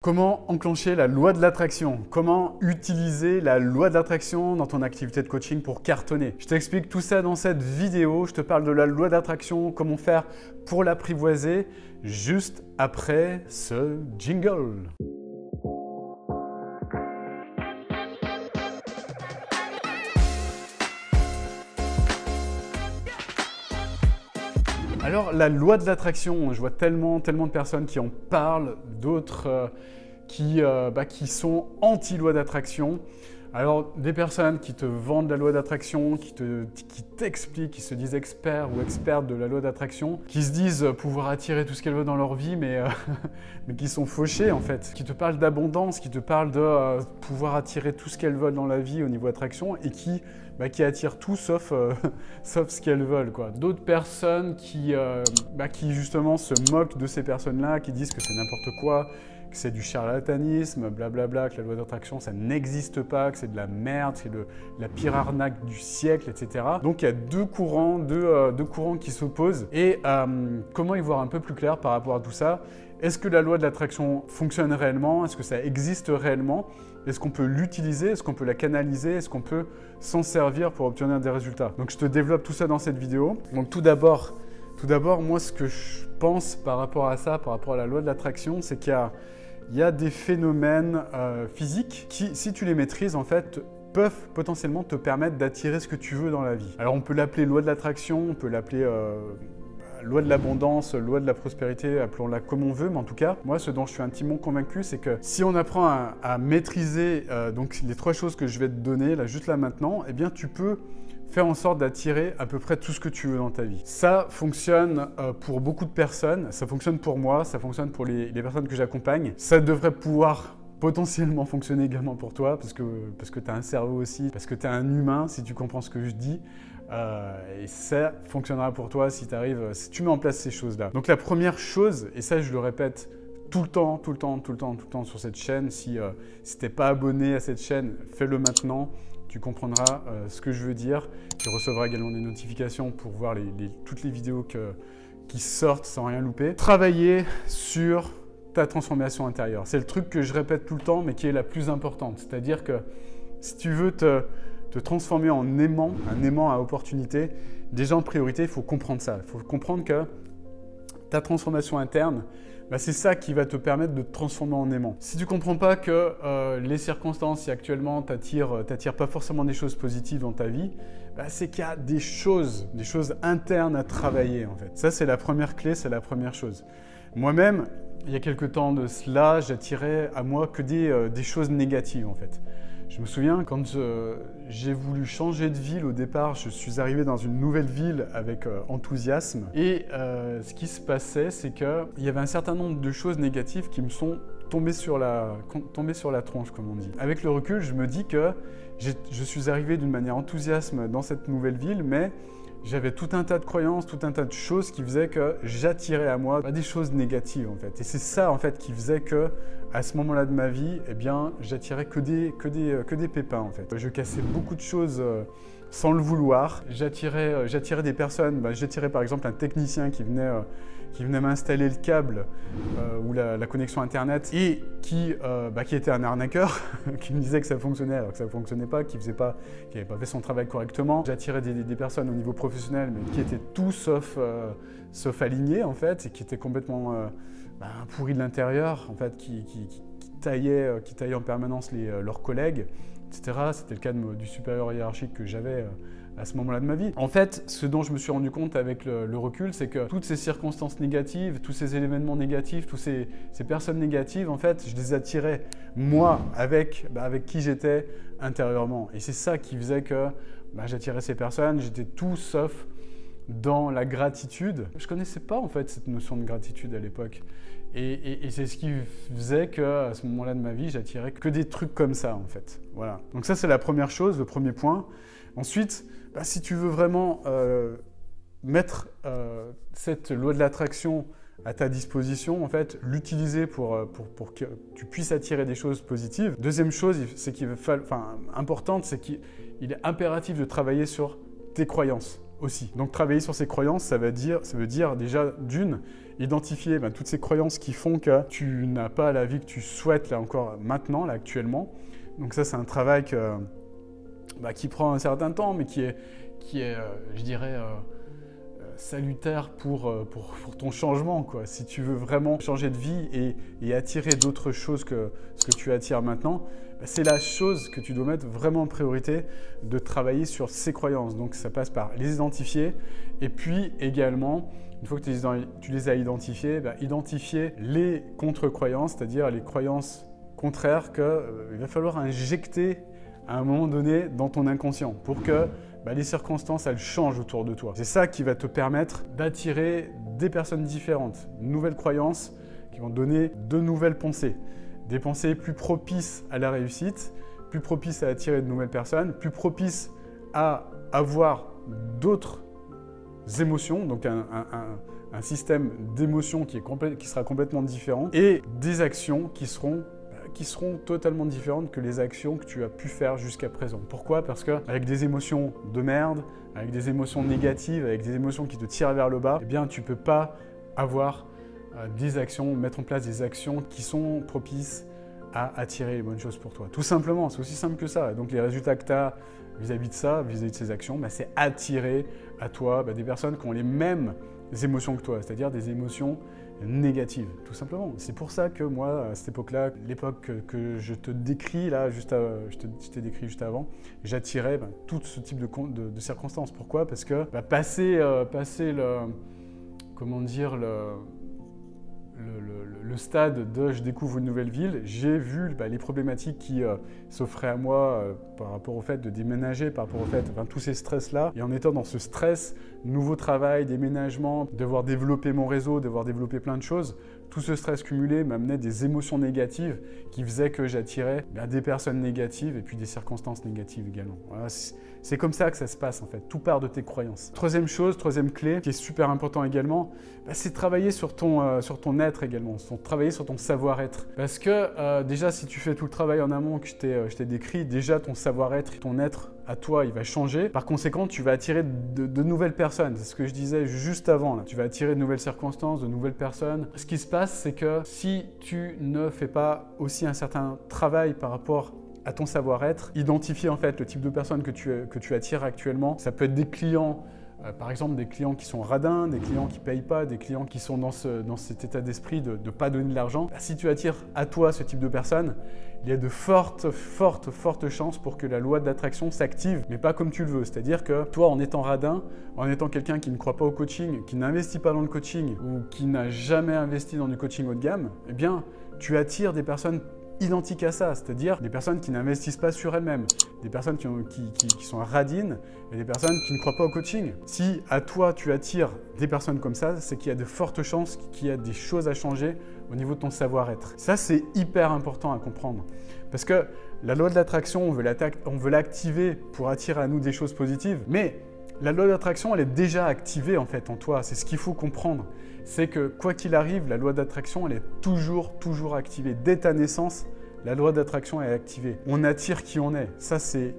Comment enclencher la loi de l'attraction? Comment utiliser la loi de l'attraction dans ton activité de coaching pour cartonner? Je t'explique tout ça dans cette vidéo. Je te parle de la loi d'attraction, comment faire pour l'apprivoiser, juste après ce jingle. Alors, la loi de l'attraction, je vois tellement de personnes qui en parlent, d'autres qui sont anti-loi d'attraction. Alors, des personnes qui te vendent la loi d'attraction, qui t'expliquent, qui se disent experts ou expertes de la loi d'attraction, qui se disent pouvoir attirer tout ce qu'elles veulent dans leur vie, mais qui sont fauchés en fait, qui te parlent d'abondance, qui te parlent de pouvoir attirer tout ce qu'elles veulent dans la vie au niveau attraction et qui attirent tout sauf ce qu'elles veulent, quoi. D'autres personnes qui justement se moquent de ces personnes-là, qui disent que c'est n'importe quoi, que c'est du charlatanisme, blablabla, que la loi d'attraction ça n'existe pas, que c'est de la merde, c'est de la pire arnaque du siècle, etc. Donc il y a deux courants qui s'opposent. Et comment y voir un peu plus clair par rapport à tout ça? Est-ce que la loi de l'attraction fonctionne réellement? Est-ce que ça existe réellement? Est-ce qu'on peut l'utiliser? Est-ce qu'on peut la canaliser? Est-ce qu'on peut s'en servir pour obtenir des résultats? Donc je te développe tout ça dans cette vidéo. Donc tout d'abord, moi ce que je pense par rapport à ça, par rapport à la loi de l'attraction, c'est qu'il y a des phénomènes physiques qui, si tu les maîtrises, en fait, peuvent potentiellement te permettre d'attirer ce que tu veux dans la vie. Alors on peut l'appeler loi de l'attraction, on peut l'appeler loi de l'abondance, loi de la prospérité, appelons-la comme on veut, mais en tout cas, moi, ce dont je suis intimement convaincu, c'est que si on apprend à maîtriser donc les trois choses que je vais te donner, là, juste là maintenant, eh bien, tu peux faire en sorte d'attirer à peu près tout ce que tu veux dans ta vie. Ça fonctionne pour beaucoup de personnes, ça fonctionne pour moi, ça fonctionne pour les personnes que j'accompagne. Ça devrait pouvoir potentiellement fonctionner également pour toi, parce que tu as un cerveau aussi, parce que tu es un humain, si tu comprends ce que je dis. Et ça fonctionnera pour toi si tu mets en place ces choses-là. Donc la première chose, et ça je le répète tout le temps sur cette chaîne, si tu n'es pas abonné à cette chaîne, fais-le maintenant. Tu comprendras ce que je veux dire. Tu recevras également des notifications pour voir toutes les vidéos qui sortent sans rien louper. Travailler sur ta transformation intérieure. C'est le truc que je répète tout le temps, mais qui est la plus importante. C'est-à-dire que si tu veux te transformer en aimant, un aimant à opportunité, déjà en priorité, il faut comprendre ça. Il faut comprendre que ta transformation interne, c'est ça qui va te permettre de te transformer en aimant. Si tu ne comprends pas que les circonstances, si actuellement t'attirent pas forcément des choses positives dans ta vie, c'est qu'il y a des choses internes à travailler en fait. Ça, c'est la première clé, c'est la première chose. Moi-même, il y a quelques temps de cela, j'attirais à moi que des choses négatives en fait. Je me souviens quand j'ai voulu changer de ville au départ, je suis arrivé dans une nouvelle ville avec enthousiasme. Et ce qui se passait, c'est qu'il y avait un certain nombre de choses négatives qui me sont tombées sur la tronche, comme on dit. Avec le recul, je me dis que je suis arrivé d'une manière enthousiasme dans cette nouvelle ville, mais j'avais tout un tas de croyances, tout un tas de choses qui faisaient que j'attirais à moi des choses négatives en fait. Et c'est ça en fait qui faisait que à ce moment-là de ma vie, eh bien, j'attirais que des pépins en fait. Je cassais beaucoup de choses sans le vouloir. J'attirais des personnes. J'attirais par exemple un technicien qui venait m'installer le câble ou la connexion internet et qui était un arnaqueur, qui me disait que ça fonctionnait alors que ça ne fonctionnait pas, qui n'avait pas fait son travail correctement. J'attirais des personnes au niveau professionnel mais qui étaient tout sauf alignées en fait et qui étaient complètement pourris de l'intérieur en fait, qui taillaient en permanence leurs collègues, etc. C'était le cas du supérieur hiérarchique que j'avais à ce moment-là de ma vie. En fait, ce dont je me suis rendu compte avec le recul, c'est que toutes ces circonstances négatives, tous ces événements négatifs, toutes ces personnes négatives, en fait, je les attirais, moi, avec qui j'étais intérieurement. Et c'est ça qui faisait que j'attirais ces personnes, j'étais tout sauf dans la gratitude. Je ne connaissais pas, en fait, cette notion de gratitude à l'époque. Et c'est ce qui faisait qu'à ce moment-là de ma vie, j'attirais que des trucs comme ça, en fait. Voilà. Donc ça, c'est la première chose, le premier point. Ensuite, si tu veux vraiment mettre cette loi de l'attraction à ta disposition, en fait, l'utiliser pour que tu puisses attirer des choses positives. Deuxième chose, c'est importante, c'est qu'il est impératif de travailler sur tes croyances. aussi. Donc travailler sur ces croyances, ça veut dire déjà d'une, identifier toutes ces croyances qui font que tu n'as pas la vie que tu souhaites là encore maintenant, là actuellement. Donc ça c'est un travail qui prend un certain temps, mais qui est je dirais, salutaire pour ton changement, quoi. Si tu veux vraiment changer de vie et attirer d'autres choses que ce que tu attires maintenant, c'est la chose que tu dois mettre vraiment en priorité, de travailler sur ces croyances. Donc ça passe par les identifier et puis également, une fois que tu les as identifiées, identifier les contre-croyances, c'est-à-dire les croyances contraires qu'il va falloir injecter à un moment donné dans ton inconscient pour que les circonstances, elles changent autour de toi. C'est ça qui va te permettre d'attirer des personnes différentes, de nouvelles croyances qui vont donner de nouvelles pensées. Des pensées plus propices à la réussite, plus propices à attirer de nouvelles personnes, plus propices à avoir d'autres émotions, donc un système d'émotions qui sera complètement différent, et des actions qui seront totalement différentes que les actions que tu as pu faire jusqu'à présent. Pourquoi? Parce qu'avec des émotions de merde, avec des émotions négatives, avec des émotions qui te tirent vers le bas, tu ne peux pas avoir mettre en place des actions qui sont propices à attirer les bonnes choses pour toi. Tout simplement, c'est aussi simple que ça. Donc les résultats que tu as vis-à-vis de ça, vis-à-vis de ces actions, c'est attirer à toi des personnes qui ont les mêmes émotions que toi, c'est-à-dire des émotions négatives, tout simplement. C'est pour ça que moi, à cette époque-là, l'époque que je te décris là, je t'ai décrit juste avant, j'attirais tout ce type de circonstances. Pourquoi? Parce que passer le stade de je découvre une nouvelle ville, j'ai vu les problématiques qui s'offraient à moi par rapport au fait de déménager, par rapport au fait, tous ces stress-là. Et en étant dans ce stress, nouveau travail, déménagement, devoir développer mon réseau, devoir développer plein de choses, tout ce stress cumulé m'amenait des émotions négatives qui faisaient que j'attirais des personnes négatives et puis des circonstances négatives également. Voilà, c'est comme ça que ça se passe en fait, tout part de tes croyances. Troisième clé, qui est super important également, c'est travailler sur ton être également, travailler sur ton savoir-être. Parce que déjà, si tu fais tout le travail en amont que je t'ai décrit, déjà ton savoir-être, ton être à toi, il va changer. Par conséquent, tu vas attirer de nouvelles personnes. C'est ce que je disais juste avant. Là. Tu vas attirer de nouvelles circonstances, de nouvelles personnes. Ce qui se passe, c'est que si tu ne fais pas aussi un certain travail par rapport à ton savoir-être, identifier en fait le type de personnes que tu attires actuellement. Ça peut être des clients, par exemple des clients qui sont radins, des clients qui ne payent pas, des clients qui sont dans cet état d'esprit de ne pas donner de l'argent. Si tu attires à toi ce type de personnes, il y a de fortes chances pour que la loi d'attraction s'active, mais pas comme tu le veux. C'est-à-dire que toi, en étant radin, en étant quelqu'un qui ne croit pas au coaching, qui n'investit pas dans le coaching ou qui n'a jamais investi dans du coaching haut de gamme, eh bien, tu attires des personnes identiques à ça, c'est-à-dire des personnes qui n'investissent pas sur elles-mêmes, des personnes qui sont radines et des personnes qui ne croient pas au coaching. Si à toi tu attires des personnes comme ça, c'est qu'il y a de fortes chances qu'il y a des choses à changer au niveau de ton savoir-être. Ça, c'est hyper important à comprendre parce que la loi de l'attraction, on veut l'activer pour attirer à nous des choses positives, mais la loi d'attraction, elle est déjà activée en fait en toi. C'est ce qu'il faut comprendre. C'est que quoi qu'il arrive, la loi d'attraction, elle est toujours activée. Dès ta naissance, la loi d'attraction est activée. On attire qui on est. Ça, c'est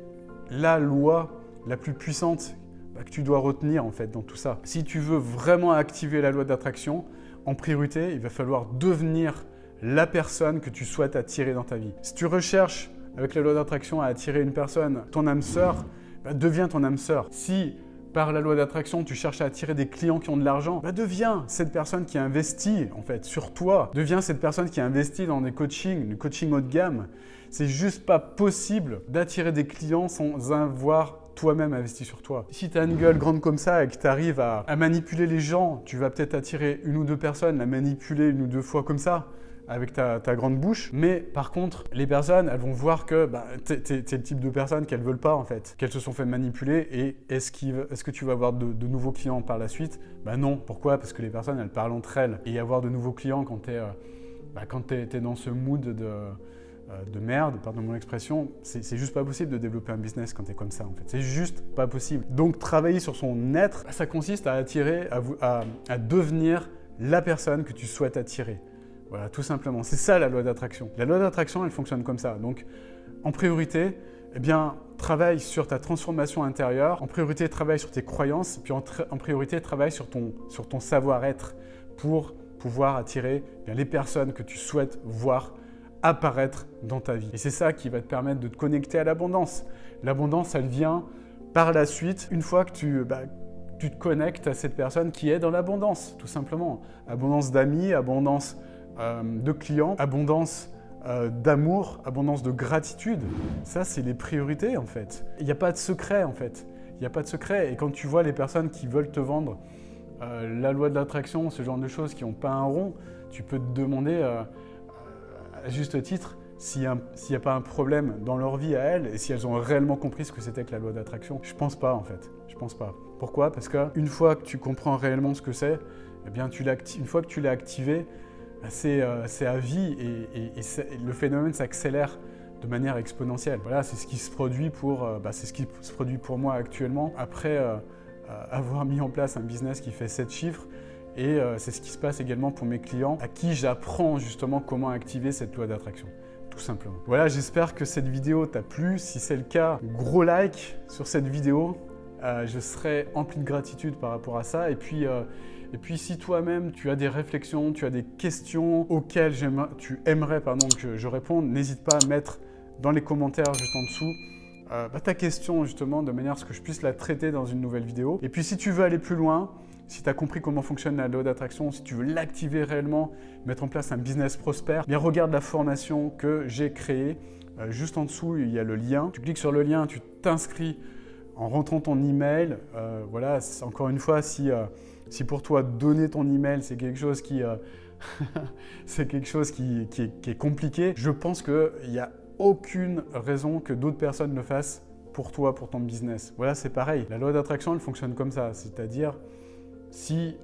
la loi la plus puissante que tu dois retenir en fait dans tout ça. Si tu veux vraiment activer la loi d'attraction, en priorité, il va falloir devenir la personne que tu souhaites attirer dans ta vie. Si tu recherches avec la loi d'attraction à attirer une personne, ton âme sœur, deviens ton âme sœur. Si par la loi d'attraction, tu cherches à attirer des clients qui ont de l'argent, deviens cette personne qui investit en fait sur toi. Deviens cette personne qui investit dans des coachings, du coaching haut de gamme. C'est juste pas possible d'attirer des clients sans avoir toi-même investi sur toi. Si tu as une gueule grande comme ça et que tu arrives à manipuler les gens, tu vas peut-être attirer une ou deux personnes, la manipuler une ou deux fois comme ça, avec ta grande bouche. Mais par contre, les personnes, elles vont voir que t'es le type de personne qu'elles ne veulent pas en fait, qu'elles se sont fait manipuler. Et est-ce que tu vas avoir de nouveaux clients par la suite? Non. Pourquoi? Parce que les personnes, elles parlent entre elles. Et avoir de nouveaux clients quand t'es dans ce mood de merde, pardon mon expression, c'est juste pas possible de développer un business quand tu es comme ça en fait. C'est juste pas possible. Donc travailler sur son être, ça consiste à attirer, à devenir la personne que tu souhaites attirer. Voilà, tout simplement. C'est ça la loi d'attraction. La loi d'attraction, elle fonctionne comme ça. Donc en priorité, eh bien, travaille sur ta transformation intérieure. En priorité, travaille sur tes croyances. Puis en priorité, travaille sur ton savoir-être pour pouvoir attirer bien, les personnes que tu souhaites voir apparaître dans ta vie. Et c'est ça qui va te permettre de te connecter à l'abondance. L'abondance, elle vient par la suite, une fois que tu te connectes à cette personne qui est dans l'abondance, tout simplement. Abondance d'amis, abondance de clients, abondance d'amour, abondance de gratitude. Ça, c'est les priorités, en fait. Il n'y a pas de secret, en fait. Il n'y a pas de secret. Et quand tu vois les personnes qui veulent te vendre la loi de l'attraction, ce genre de choses qui n'ont pas un rond, tu peux te demander, à juste titre, s'il n'y a pas un problème dans leur vie à elles et si elles ont réellement compris ce que c'était que la loi d'attraction. Je pense pas, en fait. Je pense pas. Pourquoi? Parce qu'une fois que tu comprends réellement ce que c'est, eh bien, une fois que tu l'as activé, c'est à vie et le phénomène s'accélère de manière exponentielle. Voilà, c'est ce qui se produit pour moi actuellement après avoir mis en place un business qui fait 7 chiffres et c'est ce qui se passe également pour mes clients à qui j'apprends justement comment activer cette loi d'attraction. Tout simplement. Voilà, j'espère que cette vidéo t'a plu. Si c'est le cas, gros like sur cette vidéo. Je serai empli de gratitude par rapport à ça. Et puis si toi-même, tu as des réflexions, tu as des questions auxquelles tu aimerais que je réponde, n'hésite pas à mettre dans les commentaires juste en dessous ta question justement, de manière à ce que je puisse la traiter dans une nouvelle vidéo. Et puis si tu veux aller plus loin, si tu as compris comment fonctionne la loi d'attraction, si tu veux l'activer réellement, mettre en place un business prospère, bien regarde la formation que j'ai créée. Juste en dessous, il y a le lien. Tu cliques sur le lien, tu t'inscris en rentrant ton email. Voilà, encore une fois, si pour toi donner ton email, c'est quelque chose qui est compliqué, je pense qu'il n'y a aucune raison que d'autres personnes le fassent pour toi, pour ton business. Voilà, c'est pareil. La loi d'attraction, elle fonctionne comme ça, c'est-à-dire si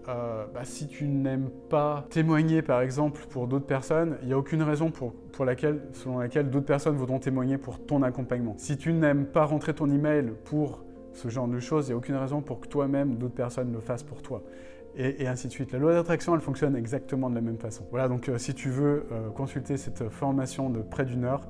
tu n'aimes pas témoigner, par exemple, pour d'autres personnes, il n'y a aucune raison selon laquelle d'autres personnes voudront témoigner pour ton accompagnement. Si tu n'aimes pas rentrer ton email pour ce genre de choses, il n'y a aucune raison pour que toi-même, d'autres personnes le fassent pour toi. Et ainsi de suite. La loi d'attraction, elle fonctionne exactement de la même façon. Voilà, donc si tu veux consulter cette formation de près d'1 heure,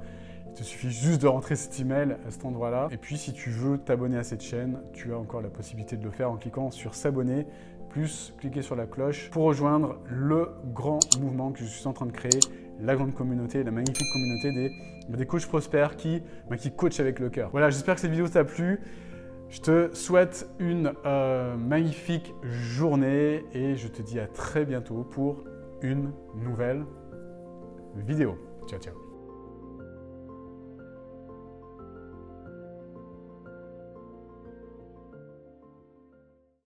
il te suffit juste de rentrer cet email à cet endroit-là. Et puis, si tu veux t'abonner à cette chaîne, tu as encore la possibilité de le faire en cliquant sur s'abonner, plus cliquer sur la cloche pour rejoindre le grand mouvement que je suis en train de créer, la grande communauté, la magnifique communauté des coachs prospères qui coachent avec le cœur. Voilà, j'espère que cette vidéo t'a plu. Je te souhaite une magnifique journée et je te dis à très bientôt pour une nouvelle vidéo. Ciao, ciao.